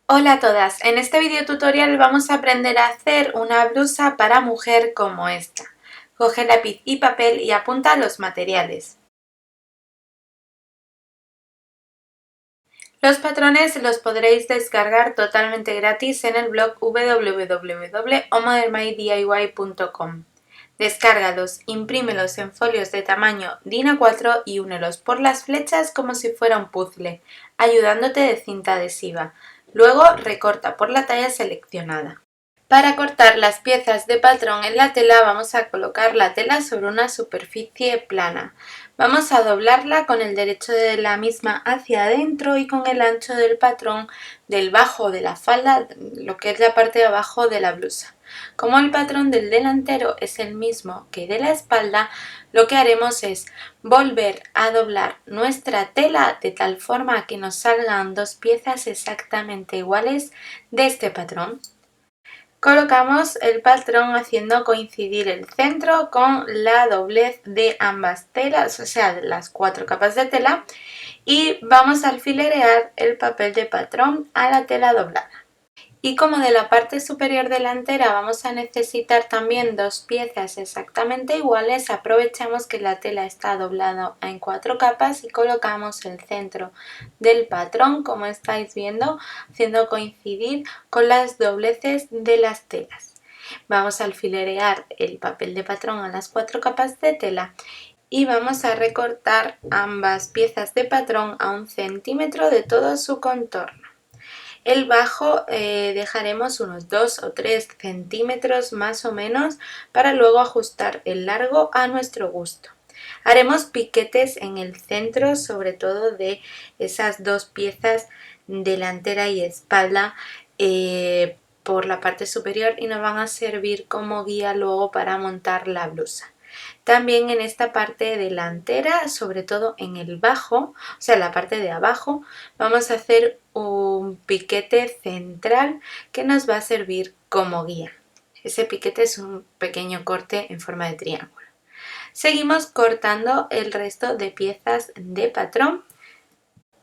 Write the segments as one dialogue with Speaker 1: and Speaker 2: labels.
Speaker 1: Hola a todas, en este video tutorial vamos a aprender a hacer una blusa para mujer como esta. Coge lápiz y papel y apunta los materiales. Los patrones los podréis descargar totalmente gratis en el blog www.omodernmydiy.com. Descárgalos, imprímelos en folios de tamaño DIN A4 y únelos por las flechas como si fuera un puzzle, ayudándote de cinta adhesiva. Luego recorta por la talla seleccionada. Para cortar las piezas de patrón en la tela vamos a colocar la tela sobre una superficie plana. Vamos a doblarla con el derecho de la misma hacia adentro y con el ancho del patrón del bajo de la falda, lo que es la parte de abajo de la blusa. Como el patrón del delantero es el mismo que de la espalda, lo que haremos es volver a doblar nuestra tela de tal forma que nos salgan dos piezas exactamente iguales de este patrón. Colocamos el patrón haciendo coincidir el centro con la doblez de ambas telas, o sea, de las 4 capas de tela, y vamos a alfilerear el papel de patrón a la tela doblada. Y como de la parte superior delantera vamos a necesitar también dos piezas exactamente iguales, aprovechamos que la tela está doblada en 4 capas y colocamos el centro del patrón, como estáis viendo, haciendo coincidir con las dobleces de las telas. Vamos a alfilerear el papel de patrón a las 4 capas de tela y vamos a recortar ambas piezas de patrón a 1 centímetro de todo su contorno. El bajo dejaremos unos 2 o 3 centímetros más o menos para luego ajustar el largo a nuestro gusto. Haremos piquetes en el centro, sobre todo de esas dos piezas delantera y espalda por la parte superior y nos van a servir como guía luego para montar la blusa. También en esta parte delantera, sobre todo en el bajo, o sea, la parte de abajo, vamos a hacer un piquete central que nos va a servir como guía. Ese piquete es un pequeño corte en forma de triángulo. Seguimos cortando el resto de piezas de patrón.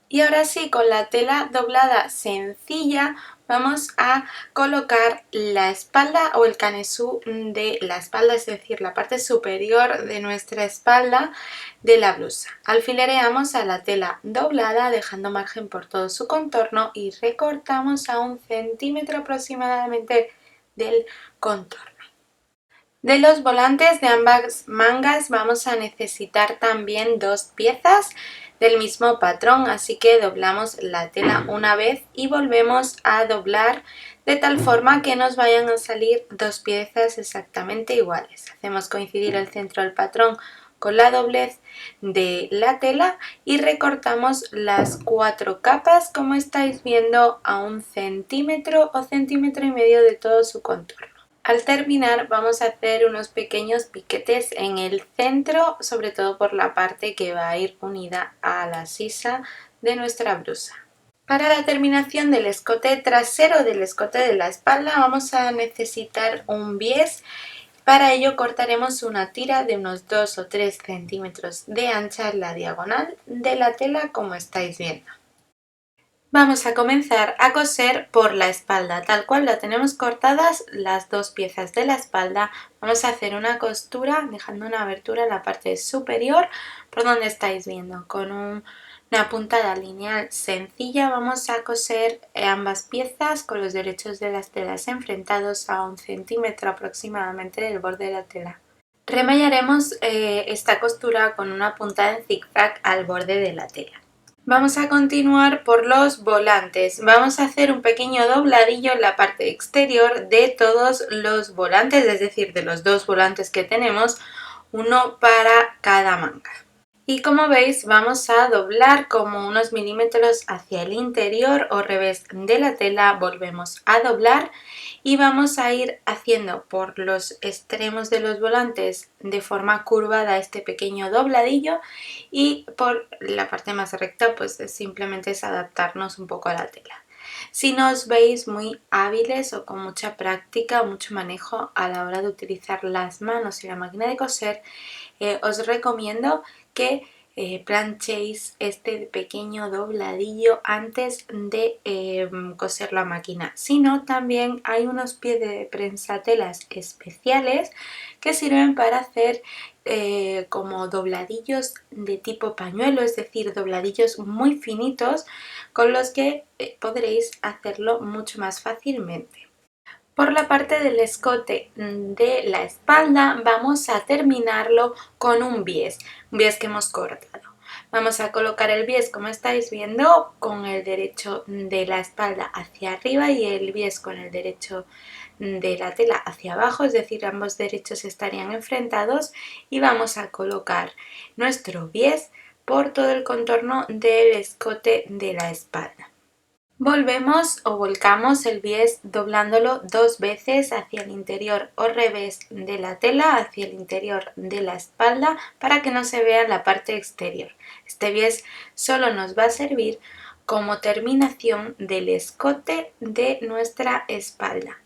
Speaker 1: Y ahora sí, con la tela doblada sencilla vamos a colocar la espalda o el canesú de la espalda, es decir, la parte superior de nuestra espalda de la blusa. Alfilereamos a la tela doblada dejando margen por todo su contorno y recortamos a 1 centímetro aproximadamente del contorno. De los volantes de ambas mangas vamos a necesitar también dos piezas del mismo patrón, así que doblamos la tela una vez y volvemos a doblar de tal forma que nos vayan a salir dos piezas exactamente iguales. Hacemos coincidir el centro del patrón con la doblez de la tela y recortamos las 4 capas, como estáis viendo, a 1 centímetro o centímetro y medio de todo su contorno. Al terminar vamos a hacer unos pequeños piquetes en el centro, sobre todo por la parte que va a ir unida a la sisa de nuestra blusa. Para la terminación del escote trasero del escote de la espalda vamos a necesitar un bies. Para ello cortaremos una tira de unos 2 o 3 centímetros de ancha en la diagonal de la tela, como estáis viendo. Vamos a comenzar a coser por la espalda, tal cual la tenemos cortadas las dos piezas de la espalda. Vamos a hacer una costura dejando una abertura en la parte superior por donde estáis viendo. Con una puntada lineal sencilla vamos a coser ambas piezas con los derechos de las telas enfrentados a 1 centímetro aproximadamente del borde de la tela. Remallaremos esta costura con una puntada en zigzag al borde de la tela. Vamos a continuar por los volantes. Vamos a hacer un pequeño dobladillo en la parte exterior de todos los volantes, es decir, de los dos volantes que tenemos, uno para cada manga. Y como veis vamos a doblar como unos milímetros hacia el interior o revés de la tela, volvemos a doblar y vamos a ir haciendo por los extremos de los volantes de forma curvada este pequeño dobladillo y por la parte más recta pues simplemente es adaptarnos un poco a la tela. Si no os veis muy hábiles o con mucha práctica o mucho manejo a la hora de utilizar las manos y la máquina de coser, os recomiendo que planchéis este pequeño dobladillo antes de coser la máquina. Si no, también hay unos pies de prensatelas especiales que sirven para hacer como dobladillos de tipo pañuelo, es decir, dobladillos muy finitos con los que podréis hacerlo mucho más fácilmente. Por la parte del escote de la espalda vamos a terminarlo con un bies que hemos cortado. Vamos a colocar el bies, como estáis viendo, con el derecho de la espalda hacia arriba y el bies con el derecho de la tela hacia abajo, es decir, ambos derechos estarían enfrentados, y vamos a colocar nuestro bies por todo el contorno del escote de la espalda. Volvemos o volcamos el bies doblándolo 2 veces hacia el interior o revés de la tela, hacia el interior de la espalda, para que no se vea la parte exterior. Este bies solo nos va a servir como terminación del escote de nuestra espalda.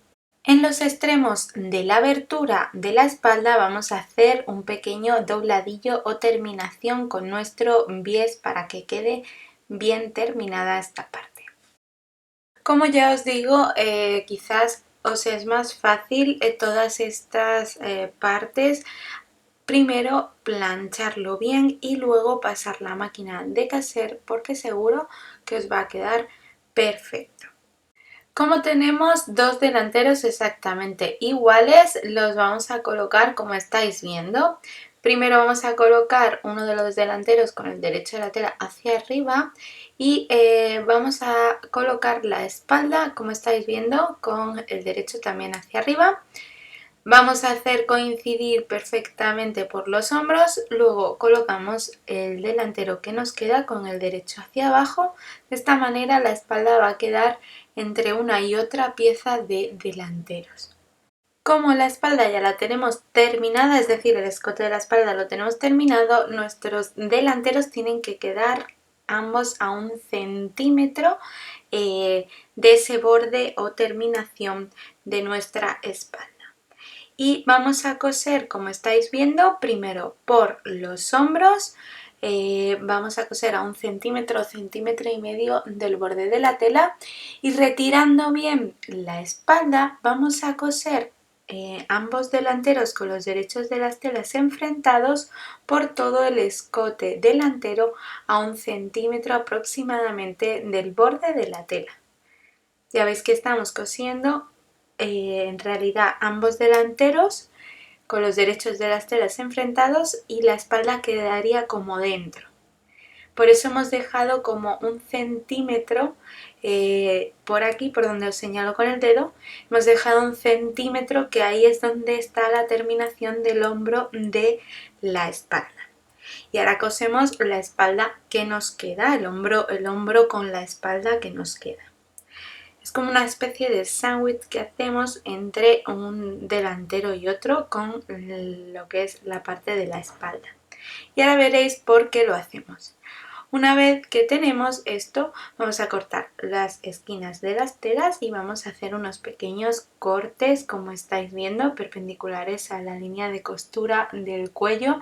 Speaker 1: En los extremos de la abertura de la espalda vamos a hacer un pequeño dobladillo o terminación con nuestro bies para que quede bien terminada esta parte. Como ya os digo, quizás os es más fácil todas estas partes primero plancharlo bien y luego pasar la máquina de coser, porque seguro que os va a quedar perfecto. Como tenemos dos delanteros exactamente iguales, los vamos a colocar como estáis viendo. Primero vamos a colocar uno de los delanteros con el derecho de la tela hacia arriba y vamos a colocar la espalda, como estáis viendo, con el derecho también hacia arriba. Vamos a hacer coincidir perfectamente por los hombros, luego colocamos el delantero que nos queda con el derecho hacia abajo. De esta manera la espalda va a quedar entre una y otra pieza de delanteros. Como la espalda ya la tenemos terminada, es decir, el escote de la espalda lo tenemos terminado, nuestros delanteros tienen que quedar ambos a 1 centímetro de ese borde o terminación de nuestra espalda. Y vamos a coser, como estáis viendo, primero por los hombros. Vamos a coser a 1 centímetro, centímetro y medio del borde de la tela, y retirando bien la espalda vamos a coser ambos delanteros con los derechos de las telas enfrentados por todo el escote delantero a 1 centímetro aproximadamente del borde de la tela. Ya veis que estamos cosiendo en realidad ambos delanteros con los derechos de las telas enfrentados y la espalda quedaría como dentro. Por eso hemos dejado como 1 centímetro por aquí, por donde os señalo con el dedo, hemos dejado 1 centímetro, que ahí es donde está la terminación del hombro de la espalda. Y ahora cosemos la espalda que nos queda, el hombro con la espalda que nos queda. Es como una especie de sándwich que hacemos entre un delantero y otro con lo que es la parte de la espalda. Y ahora veréis por qué lo hacemos. Una vez que tenemos esto, vamos a cortar las esquinas de las telas y vamos a hacer unos pequeños cortes, como estáis viendo, perpendiculares a la línea de costura del cuello,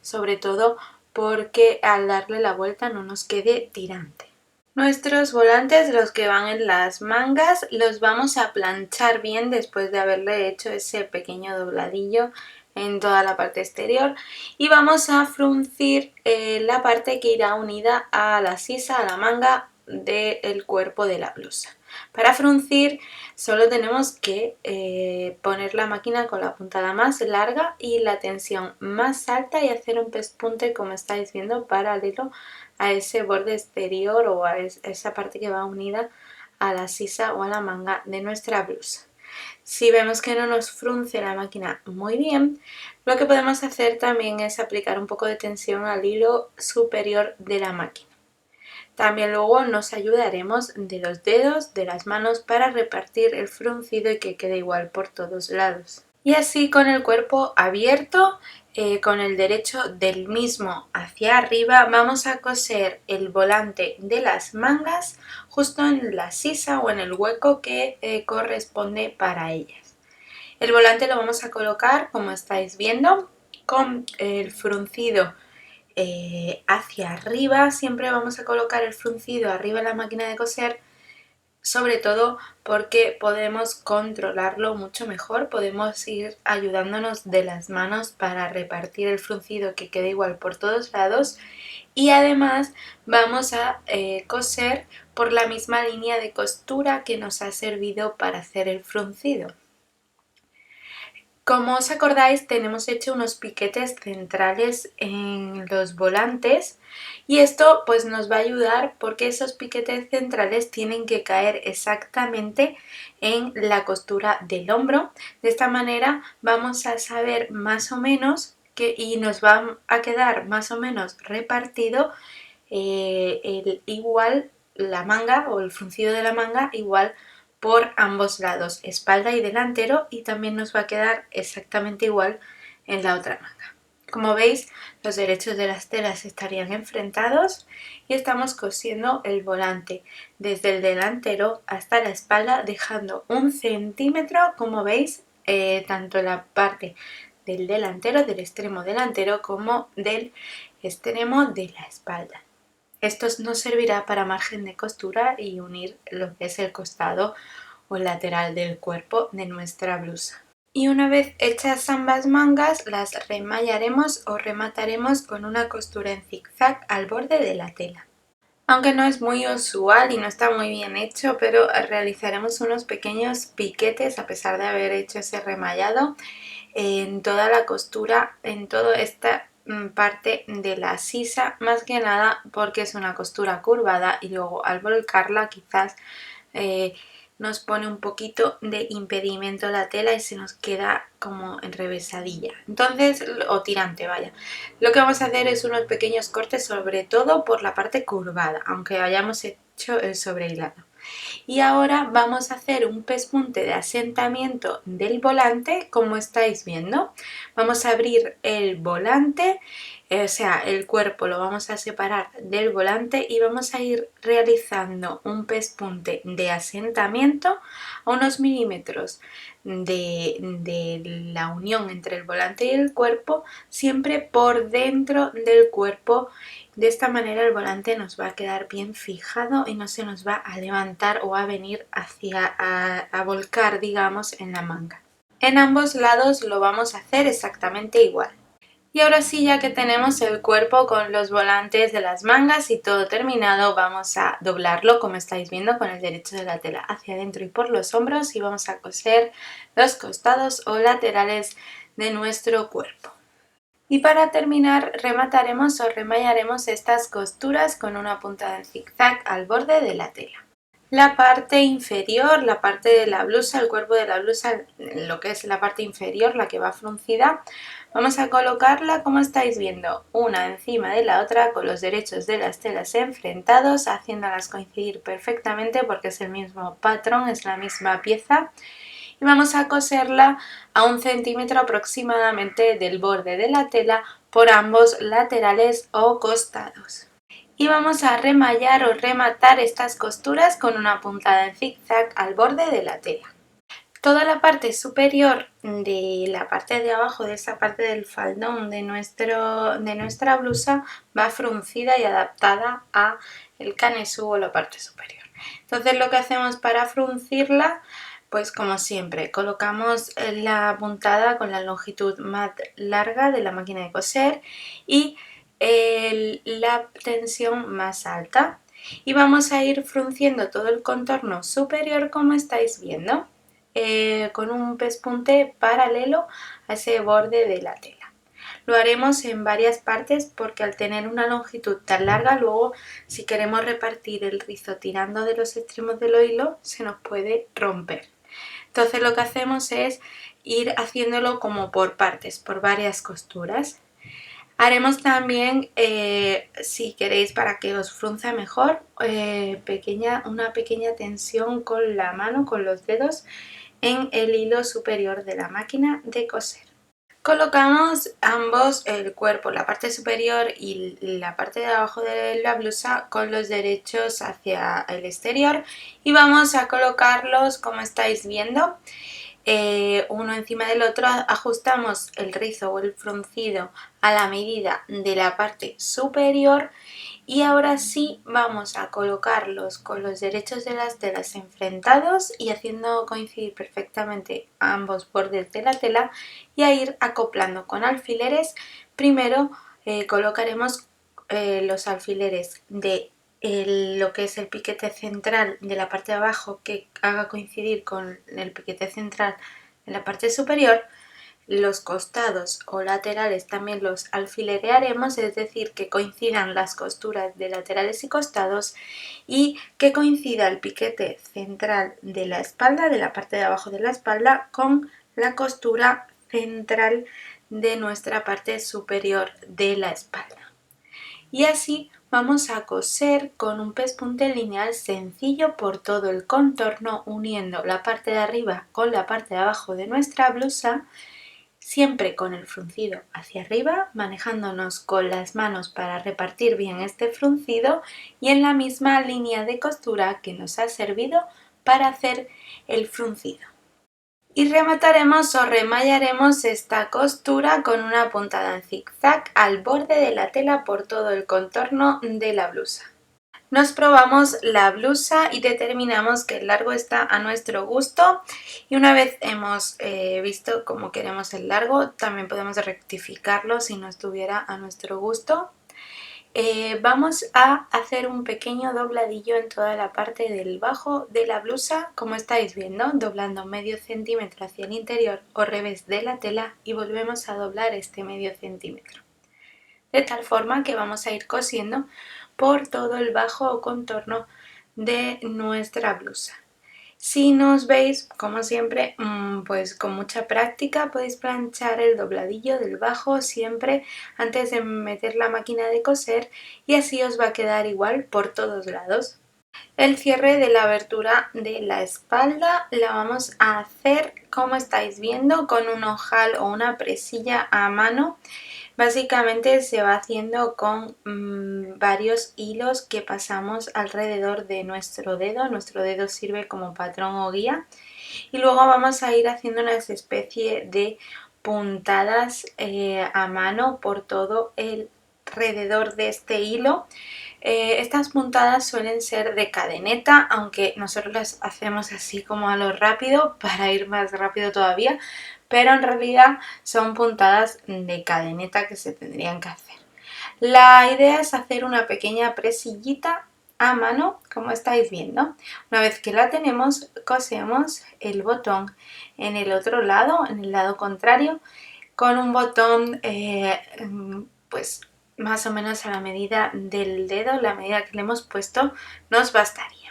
Speaker 1: sobre todo porque al darle la vuelta no nos quede tirante. Nuestros volantes, los que van en las mangas, los vamos a planchar bien después de haberle hecho ese pequeño dobladillo en toda la parte exterior, y vamos a fruncir la parte que irá unida a la sisa, a la manga del cuerpo de la blusa. Para fruncir solo tenemos que poner la máquina con la puntada más larga y la tensión más alta y hacer un pespunte, como estáis viendo, paralelo a ese borde exterior o a esa parte que va unida a la sisa o a la manga de nuestra blusa. Si vemos que no nos frunce la máquina muy bien, lo que podemos hacer también es aplicar un poco de tensión al hilo superior de la máquina. También luego nos ayudaremos de los dedos de las manos para repartir el fruncido y que quede igual por todos lados. Y así, con el cuerpo abierto, con el derecho del mismo hacia arriba, vamos a coser el volante de las mangas justo en la sisa o en el hueco que corresponde para ellas. El volante lo vamos a colocar, como estáis viendo, con el fruncido hacia arriba, siempre vamos a colocar el fruncido arriba en la máquina de coser, sobre todo porque podemos controlarlo mucho mejor, podemos ir ayudándonos de las manos para repartir el fruncido que quede igual por todos lados, y además vamos a coser por la misma línea de costura que nos ha servido para hacer el fruncido. Como os acordáis, tenemos hecho unos piquetes centrales en los volantes y esto pues nos va a ayudar porque esos piquetes centrales tienen que caer exactamente en la costura del hombro. De esta manera vamos a saber más o menos y nos va a quedar más o menos repartido igual la manga o el fruncido de la manga igual por ambos lados, espalda y delantero, y también nos va a quedar exactamente igual en la otra manga. Como veis, los derechos de las telas estarían enfrentados y estamos cosiendo el volante desde el delantero hasta la espalda, dejando 1 centímetro, como veis, tanto en la parte del delantero, del extremo delantero, como del extremo de la espalda. Esto nos servirá para margen de costura y unir lo que es el costado o lateral del cuerpo de nuestra blusa. Y una vez hechas ambas mangas, las remallaremos o remataremos con una costura en zigzag al borde de la tela. Aunque no es muy usual y no está muy bien hecho, pero realizaremos unos pequeños piquetes a pesar de haber hecho ese remallado en toda la costura, en toda esta parte de la sisa, más que nada porque es una costura curvada y luego al volcarla quizás nos pone un poquito de impedimento la tela y se nos queda como enrevesadilla, entonces, o tirante, vaya. Lo que vamos a hacer es unos pequeños cortes, sobre todo por la parte curvada, aunque hayamos hecho el sobrehilado. Y ahora vamos a hacer un pespunte de asentamiento del volante, como estáis viendo. Vamos a abrir el volante, o sea, el cuerpo lo vamos a separar del volante y vamos a ir realizando un pespunte de asentamiento a unos milímetros de la unión entre el volante y el cuerpo, siempre por dentro del cuerpo. De esta manera el volante nos va a quedar bien fijado y no se nos va a levantar o a venir a volcar, digamos, en la manga. En ambos lados lo vamos a hacer exactamente igual. Y ahora sí, ya que tenemos el cuerpo con los volantes de las mangas y todo terminado, vamos a doblarlo, como estáis viendo, con el derecho de la tela hacia adentro y por los hombros, y vamos a coser los costados o laterales de nuestro cuerpo. Y para terminar, remataremos o remallaremos estas costuras con una puntada en zigzag al borde de la tela. La parte inferior, la parte de la blusa, el cuerpo de la blusa, lo que es la parte inferior, la que va fruncida, vamos a colocarla, como estáis viendo, una encima de la otra con los derechos de las telas enfrentados, haciéndolas coincidir perfectamente porque es el mismo patrón, es la misma pieza. Y vamos a coserla a 1 centímetro aproximadamente del borde de la tela por ambos laterales o costados. Y vamos a remallar o rematar estas costuras con una puntada en zigzag al borde de la tela. Toda la parte superior de la parte de abajo, de esa parte del faldón de nuestra blusa, va fruncida y adaptada a el canesú o la parte superior. Entonces lo que hacemos para fruncirla, pues como siempre, colocamos la puntada con la longitud más larga de la máquina de coser y la tensión más alta, y vamos a ir frunciendo todo el contorno superior, como estáis viendo, con un pespunte paralelo a ese borde de la tela. Lo haremos en varias partes porque al tener una longitud tan larga, luego si queremos repartir el rizo tirando de los extremos del hilo se nos puede romper. Entonces lo que hacemos es ir haciéndolo como por partes, por varias costuras. Haremos también, si queréis, para que os frunza mejor, una pequeña tensión con la mano, con los dedos, en el hilo superior de la máquina de coser. Colocamos ambos, el cuerpo, la parte superior y la parte de abajo de la blusa, con los derechos hacia el exterior y vamos a colocarlos como estáis viendo. uno encima del otro, ajustamos el rizo o el fruncido a la medida de la parte superior y ahora sí vamos a colocarlos con los derechos de las telas enfrentados y haciendo coincidir perfectamente ambos bordes de la tela y a ir acoplando con alfileres. Primero colocaremos los alfileres de lo que es el piquete central de la parte de abajo que haga coincidir con el piquete central en la parte superior. Los costados o laterales también los alfilerearemos, es decir, que coincidan las costuras de laterales y costados y que coincida el piquete central de la espalda, de la parte de abajo de la espalda, con la costura central de nuestra parte superior de la espalda. Y así vamos a coser con un pespunte lineal sencillo por todo el contorno, uniendo la parte de arriba con la parte de abajo de nuestra blusa, siempre con el fruncido hacia arriba, manejándonos con las manos para repartir bien este fruncido y en la misma línea de costura que nos ha servido para hacer el fruncido. Y remataremos o remallaremos esta costura con una puntada en zigzag al borde de la tela por todo el contorno de la blusa. Nos probamos la blusa y determinamos que el largo está a nuestro gusto y una vez hemos visto cómo queremos el largo, también podemos rectificarlo si no estuviera a nuestro gusto. Vamos a hacer un pequeño dobladillo en toda la parte del bajo de la blusa, como estáis viendo, doblando medio centímetro hacia el interior o revés de la tela y volvemos a doblar este medio centímetro. De tal forma que vamos a ir cosiendo por todo el bajo contorno de nuestra blusa. Si no os veis, como siempre, pues con mucha práctica podéis planchar el dobladillo del bajo siempre antes de meter la máquina de coser y así os va a quedar igual por todos lados. El cierre de la abertura de la espalda la vamos a hacer, como estáis viendo, con un ojal o una presilla a mano. Básicamente se va haciendo con varios hilos que pasamos alrededor de nuestro dedo sirve como patrón o guía y luego vamos a ir haciendo una especie de puntadas a mano por todo el alrededor de este hilo. Estas puntadas suelen ser de cadeneta, aunque nosotros las hacemos así como a lo rápido para ir más rápido todavía, pero en realidad son puntadas de cadeneta que se tendrían que hacer. La idea es hacer una pequeña presillita a mano, como estáis viendo. Una vez que la tenemos, cosemos el botón en el otro lado, en el lado contrario, con un botón pues más o menos a la medida del dedo, la medida que le hemos puesto, nos bastaría.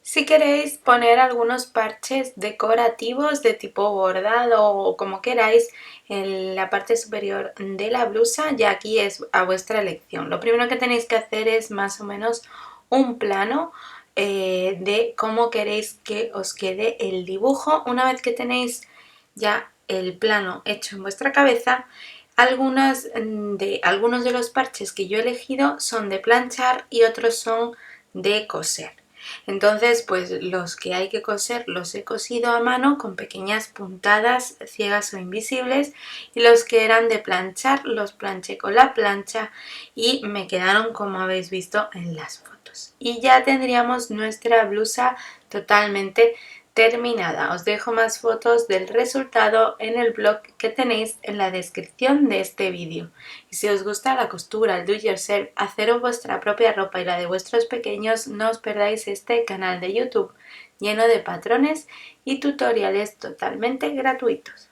Speaker 1: Si queréis poner algunos parches decorativos de tipo bordado o como queráis en la parte superior de la blusa, ya aquí es a vuestra elección. Lo primero que tenéis que hacer es más o menos un plano de cómo queréis que os quede el dibujo. Una vez que tenéis ya el plano hecho en vuestra cabeza, algunos de los parches que yo he elegido son de planchar y otros son de coser. Entonces, pues los que hay que coser los he cosido a mano con pequeñas puntadas ciegas o invisibles y los que eran de planchar los planché con la plancha y me quedaron como habéis visto en las fotos. Y ya tendríamos nuestra blusa totalmente terminada. Os dejo más fotos del resultado en el blog que tenéis en la descripción de este vídeo. Y si os gusta la costura, el do it yourself, haceros vuestra propia ropa y la de vuestros pequeños, no os perdáis este canal de YouTube lleno de patrones y tutoriales totalmente gratuitos.